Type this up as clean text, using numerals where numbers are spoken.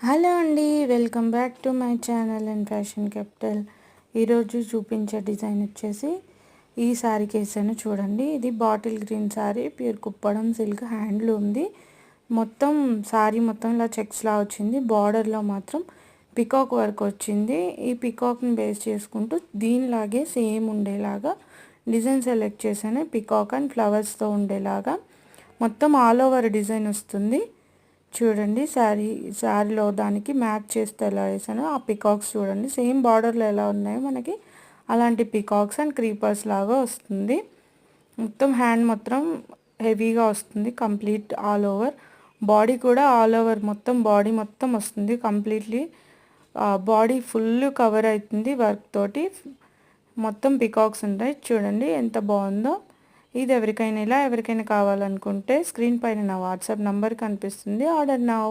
Hello అండి, welcome back to my channel and fashion capital. ఈరోజు చూపించే డిజైన్ వచ్చేసి ఈ శారీ కేసాను చూడండి. ఇది bottle green sari, pure Kuppadam silk హ్యాండ్లూమ్ది. మొత్తం శారీ మొత్తం ఇలా చెక్స్లా వచ్చింది. బార్డర్లో మాత్రం పికాక్ వర్క్ వచ్చింది. ఈ పికాక్ని బేస్ చేసుకుంటూ దీనిలాగే సేమ్ ఉండేలాగా డిజైన్ సెలెక్ట్ చేశాను. పికాక్ అండ్ ఫ్లవర్స్తో ఉండేలాగా మొత్తం ఆల్ ఓవర్ డిజైన్ వస్తుంది. చూడండి శారీలో దానికి మ్యాచ్ చేస్తే ఎలా వేసానో ఆ పికాక్స్ చూడండి. సేమ్ బార్డర్లో ఎలా ఉన్నాయో మనకి అలాంటి పికాక్స్ అండ్ క్రీపర్స్ లాగా వస్తుంది. మొత్తం హ్యాండ్ మొత్తం హెవీగా వస్తుంది. కంప్లీట్ ఆల్ ఓవర్ బాడీ కూడా ఆల్ ఓవర్ మొత్తం బాడీ మొత్తం వస్తుంది. కంప్లీట్లీ బాడీ ఫుల్ కవర్ అవుతుంది వర్క్ తోటి. మొత్తం పికాక్స్ ఉంటాయి. చూడండి ఎంత బాగుందో. ఇది ఎవరికైనా కావాలనుకుంటే స్క్రీన్ పైన నా వాట్సాప్ నంబర్ కనిపిస్తుంది. Order now.